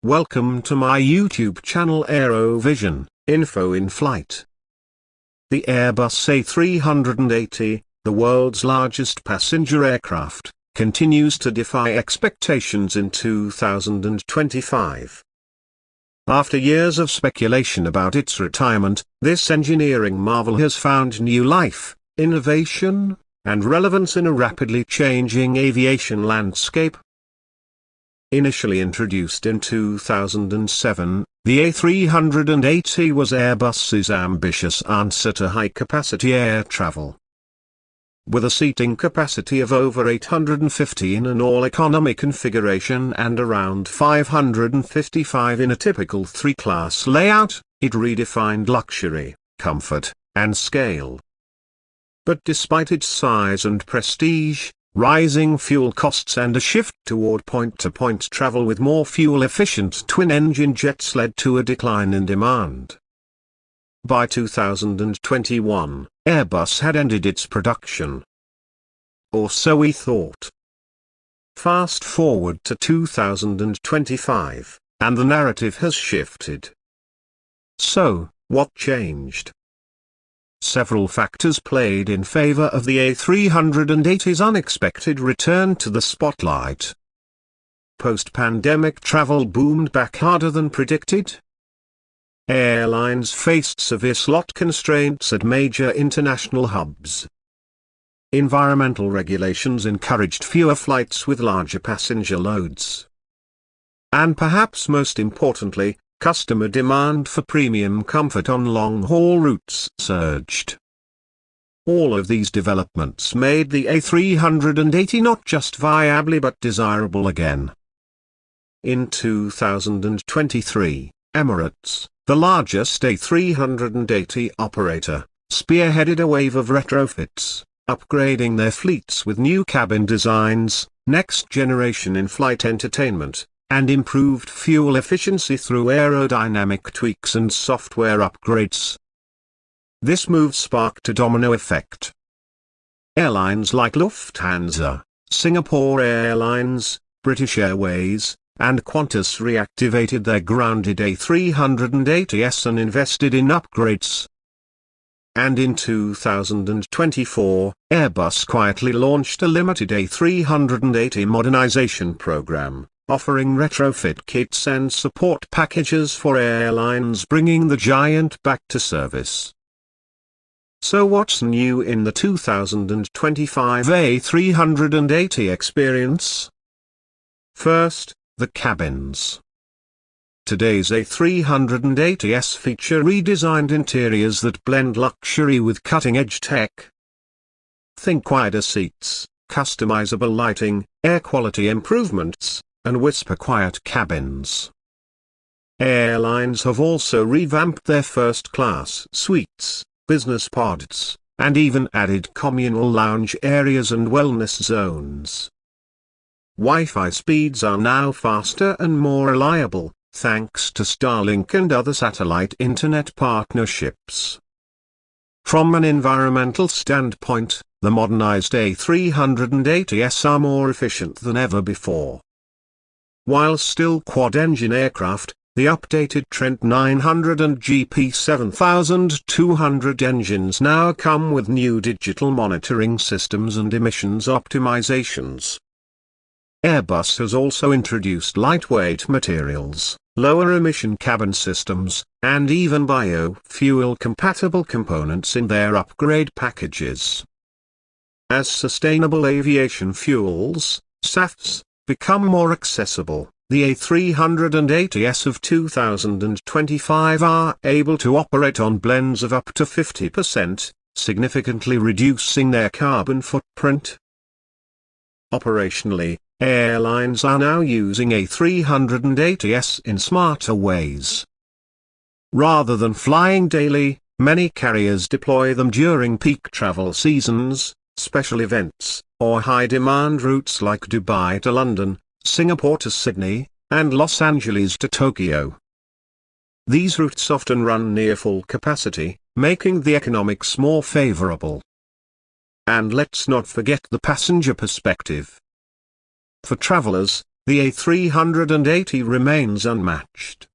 Welcome to my YouTube channel Aero Vision, Info in Flight. The Airbus A380, the world's largest passenger aircraft, continues to defy expectations in 2025. After years of speculation about its retirement, this engineering marvel has found new life, innovation, and relevance in a rapidly changing aviation landscape. Initially introduced in 2007, the A380 was Airbus's ambitious answer to high-capacity air travel. With a seating capacity of over 850 in an all-economy configuration and around 555 in a typical three-class layout, it redefined luxury, comfort, and scale. But despite its size and prestige, rising fuel costs and a shift toward point-to-point travel with more fuel-efficient twin-engine jets led to a decline in demand. By 2021, Airbus had ended its production. Or so we thought. Fast forward to 2025, and the narrative has shifted. So, what changed? Several factors played in favor of the A380's unexpected return to the spotlight. Post-pandemic travel boomed back harder than predicted. Airlines faced severe slot constraints at major international hubs. Environmental regulations encouraged fewer flights with larger passenger loads. And perhaps most importantly, customer demand for premium comfort on long-haul routes surged. All of these developments made the A380 not just viable but desirable again. In 2023, Emirates, the largest A380 operator, spearheaded a wave of retrofits, upgrading their fleets with new cabin designs, next-generation in-flight entertainment, and improved fuel efficiency through aerodynamic tweaks and software upgrades. This move sparked a domino effect. Airlines like Lufthansa, Singapore Airlines, British Airways, and Qantas reactivated their grounded A380s and invested in upgrades. And in 2024, Airbus quietly launched a limited A380 modernization program, offering retrofit kits and support packages for airlines bringing the giant back to service. So what's new in the 2025 A380 experience? First, the cabins. Today's A380s feature redesigned interiors that blend luxury with cutting-edge tech. Think wider seats, customizable lighting, air quality improvements, and whisper-quiet cabins. Airlines have also revamped their first-class suites, business pods, and even added communal lounge areas and wellness zones. Wi-Fi speeds are now faster and more reliable, thanks to Starlink and other satellite internet partnerships. From an environmental standpoint, the modernized A380s are more efficient than ever before. While still quad-engine aircraft, the updated Trent 900 and GP 7200 engines now come with new digital monitoring systems and emissions optimizations. Airbus has also introduced lightweight materials, lower emission cabin systems, and even biofuel-compatible components in their upgrade packages. As sustainable aviation fuels, SAFs, become more accessible, the A380s of 2025 are able to operate on blends of up to 50%, significantly reducing their carbon footprint. Operationally, airlines are now using A380s in smarter ways. Rather than flying daily, many carriers deploy them during peak travel seasons, special events, or high-demand routes like Dubai to London, Singapore to Sydney, and Los Angeles to Tokyo. These routes often run near full capacity, making the economics more favorable. And let's not forget the passenger perspective. For travelers, the A380 remains unmatched.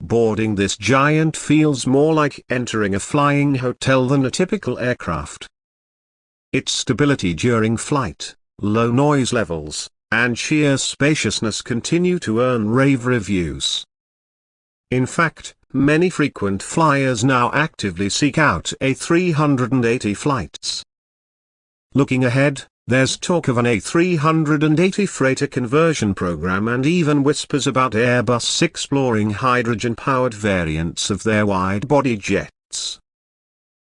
Boarding this giant feels more like entering a flying hotel than a typical aircraft. Its stability during flight, low noise levels, and sheer spaciousness continue to earn rave reviews. In fact, many frequent flyers now actively seek out A380 flights. Looking ahead, there's talk of an A380 freighter conversion program and even whispers about Airbus exploring hydrogen-powered variants of their wide-body jets.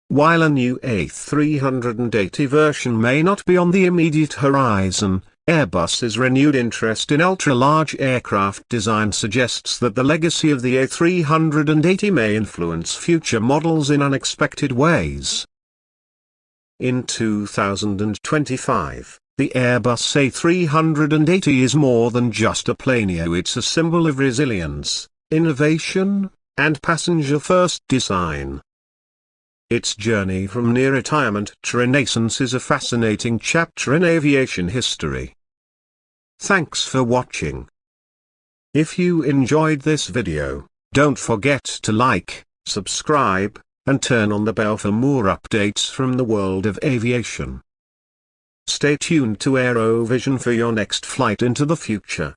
While a new A380 version may not be on the immediate horizon, Airbus's renewed interest in ultra-large aircraft design suggests that the legacy of the A380 may influence future models in unexpected ways. In 2025, the Airbus A380 is more than just a plane. It's a symbol of resilience, innovation, and passenger-first design. Its journey from near retirement to renaissance is a fascinating chapter in aviation history. Thanks for watching. If you enjoyed this video, don't forget to like, subscribe, and turn on the bell for more updates from the world of aviation. Stay tuned to Aero Vision for your next flight into the future.